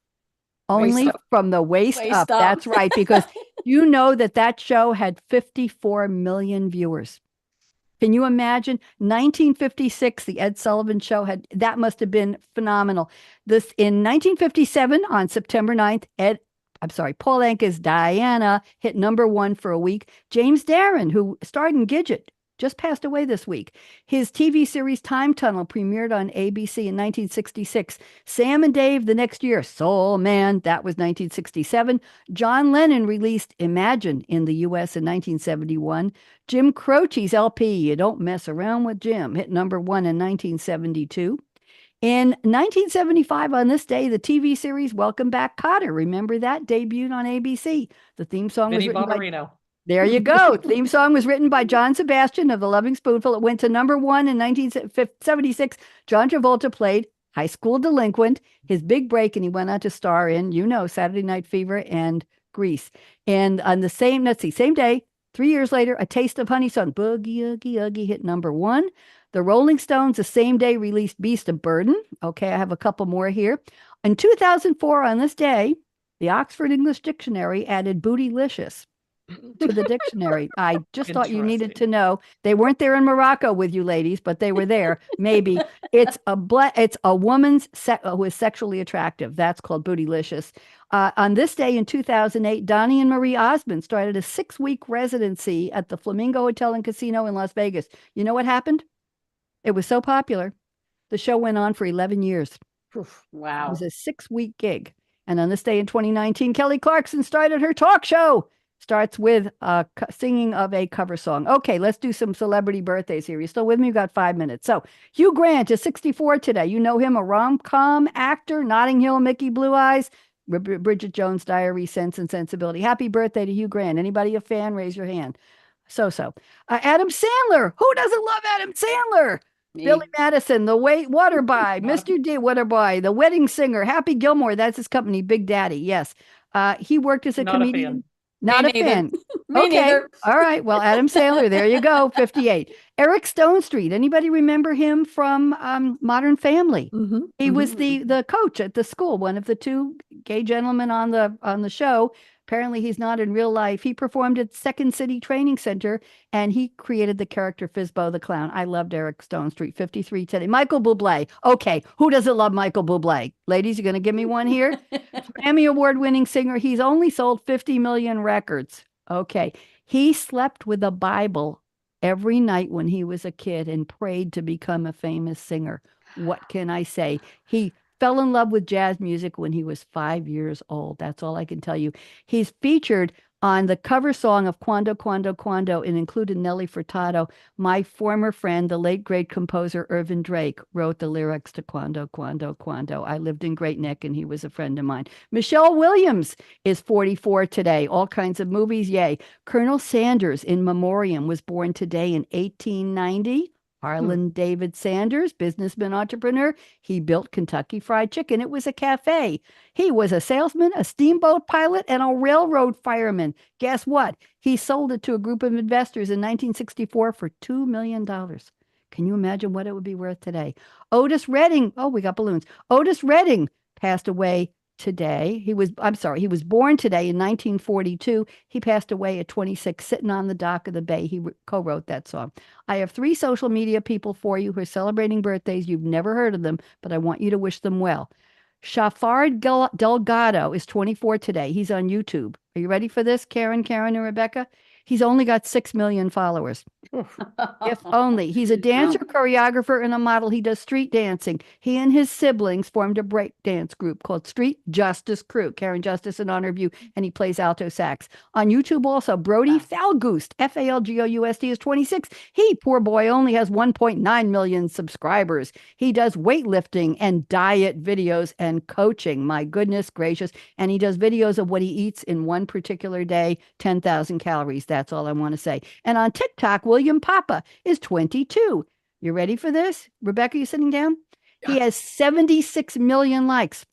Only up. from the waist Waist up. up. That's right, because you know that show had 54 million viewers. Can you imagine? 1956, the Ed Sullivan Show that must have been phenomenal. This in 1957, on September 9th, Paul Anka's Diana hit #1 for a week. James Darren, who starred in Gidget, just passed away this week. His TV series Time Tunnel premiered on ABC in 1966. Sam and Dave the next year, Soul Man, that was 1967. John Lennon released Imagine in the U.S. in 1971. Jim Croce's LP, You Don't Mess Around with Jim, hit #1 in 1972. In 1975, on this day, the TV series Welcome Back, Kotter, remember that, debuted on ABC. The theme song was Vinnie written by... Bonarino. There you go. Theme song was written by John Sebastian of The Loving Spoonful. It went to #1 in 1976. John Travolta played high school delinquent, his big break, and he went on to star in, Saturday Night Fever and Grease. And on the same day, 3 years later, A Taste of Honey song, Boogie Oogie Oogie, hit #1. The Rolling Stones, the same day, released Beast of Burden. Okay, I have a couple more here. In 2004, on this day, the Oxford English Dictionary added bootylicious to the dictionary. I just thought you needed to know. They weren't there in Morocco with you ladies, but they were there. Maybe it's a woman's who is sexually attractive. That's called bootylicious. On this day in 2008, Donnie and Marie Osmond started a 6-week residency at the Flamingo Hotel and Casino in Las Vegas. You know what happened? It was so popular. The show went on for 11 years. Wow. It was a 6-week gig. And on this day in 2019, Kelly Clarkson started her talk show. Starts with singing of a cover song. Okay, let's do some celebrity birthdays here. You still with me? We've got 5 minutes. So Hugh Grant is 64 today. You know him, a rom-com actor, Notting Hill, Mickey Blue Eyes, Bridget Jones' Diary, Sense and Sensibility. Happy birthday to Hugh Grant. Anybody a fan? Raise your hand. So. Adam Sandler. Who doesn't love Adam Sandler? Me. Billy Madison, The Water Boy, Mr. D, Water Boy, The Wedding Singer, Happy Gilmore. That's his company, Big Daddy. Yes. He worked as a Not a comedian. fan. Not Me a neither. fan. Me neither. All right. Well, Adam Sandler, there you go. 58. Eric Stonestreet. Anybody remember him from Modern Family? Mm-hmm. He was the coach at the school, one of the 2 gay gentlemen on the show. Apparently, he's not in real life. He performed at Second City Training Center, and he created the character Fizbo the Clown. I loved Eric Stonestreet. 53 today. Michael Bublé. Okay, who doesn't love Michael Bublé? Ladies, you're going to give me one here? Grammy Award-winning singer. He's only sold 50 million records. Okay. He slept with a Bible every night when he was a kid and prayed to become a famous singer. What can I say? He fell in love with jazz music when he was 5 years old. That's all I can tell you. He's featured on the cover song of Quando, Quando, Quando, and included Nelly Furtado. My former friend, the late great composer Irvin Drake, wrote the lyrics to Quando, Quando, Quando. I lived in Great Neck, and he was a friend of mine. Michelle Williams is 44 today. All kinds of movies, yay. Colonel Sanders, in memoriam, was born today in 1890. Harlan David Sanders, businessman, entrepreneur. He built Kentucky Fried Chicken. It was a cafe. He was a salesman, a steamboat pilot, and a railroad fireman. Guess what? He sold it to a group of investors in 1964 for $2 million. Can you imagine what it would be worth today? Otis Redding. Oh, we got balloons. Otis Redding passed away today. He was born today in 1942. He passed away at 26, sitting on the dock of the bay. He co-wrote that song. I have 3 social media people for you who are celebrating birthdays. You've never heard of them, but I want you to wish them well. Shafard Delgado is 24 today. He's on YouTube. Are you ready for this, Karen, and Rebecca? He's only got 6 million followers. If only. He's a dancer, choreographer, and a model. He does street dancing. He and his siblings formed a break dance group called Street Justice Crew. Karen Justice in honor of you, and he plays alto sax. On YouTube also, Brody Falgoust, Falgoust is 26. He, poor boy, only has 1.9 million subscribers. He does weightlifting and diet videos and coaching. My goodness gracious. And he does videos of what he eats in one particular day, 10,000 calories. That's all I want to say. And on TikTok, William Papa is 22. You ready for this? Rebecca, you sitting down? Yeah. He has 76 million likes.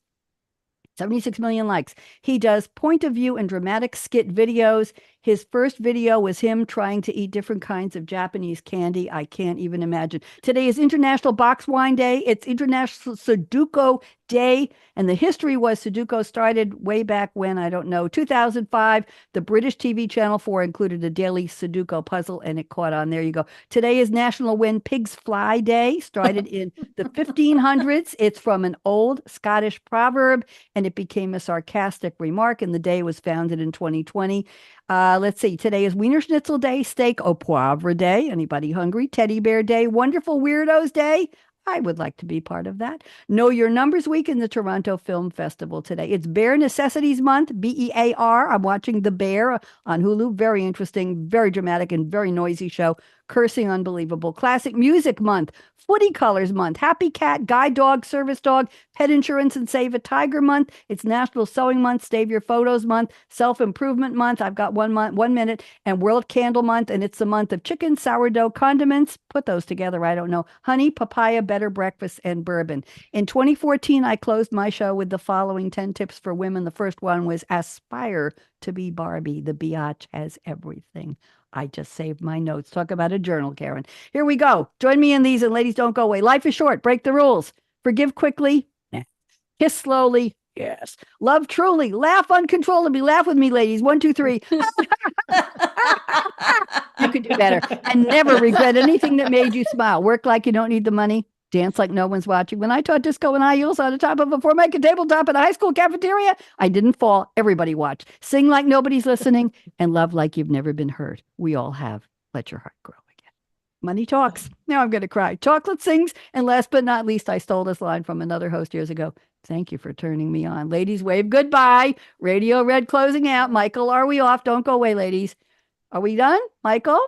76 million likes. He does point of view and dramatic skit videos. His first video was him trying to eat different kinds of Japanese candy. I can't even imagine. Today is International Box Wine Day. It's International Sudoku Day. And the history was Sudoku started way back when, I don't know, 2005. The British TV Channel 4 included a daily Sudoku puzzle, and it caught on. There you go. Today is National When Pigs Fly Day. Started in the 1500s. It's from an old Scottish proverb, and it became a sarcastic remark, and the day was founded in 2020. Let's see. Today is Wiener Schnitzel Day, Steak au Poivre Day. Anybody hungry? Teddy Bear Day, Wonderful Weirdos Day. I would like to be part of that. Know Your Numbers Week in the Toronto Film Festival today. It's Bear Necessities Month, BEAR. I'm watching The Bear on Hulu. Very interesting, very dramatic, and very noisy show. Cursing unbelievable. Classic Music Month, Footy Colors Month, Happy Cat, Guide Dog, Service Dog, Pet Insurance and Save a Tiger Month. It's National Sewing Month, Save Your Photos Month, Self-Improvement Month. I've got 1 minute, and World Candle Month, and it's the month of chicken, sourdough, condiments. Put those together, I don't know. Honey, papaya, better breakfast, and bourbon. In 2014, I closed my show with the following 10 tips for women. The first one was aspire to be Barbie. The biatch has everything. I just saved my notes. Talk about a journal, Karen. Here we go. Join me in these, and ladies, don't go away. Life is short. Break the rules. Forgive quickly. Kiss slowly. Yes. Love truly. Laugh uncontrollably. Laugh with me, ladies. 1, 2, 3. You could do better. And never regret anything that made you smile. Work like you don't need the money. Dance like no one's watching. When I taught disco and high heels on the top of a Formica tabletop at a high school cafeteria, I didn't fall. Everybody watched. Sing like nobody's listening, and love like you've never been heard. We all have. Let your heart grow again. Money talks. Now I'm going to cry. Chocolate sings. And last but not least, I stole this line from another host years ago. Thank you for turning me on. Ladies, wave goodbye. Radio Red closing out. Michael, are we off? Don't go away, ladies. Are we done? Michael?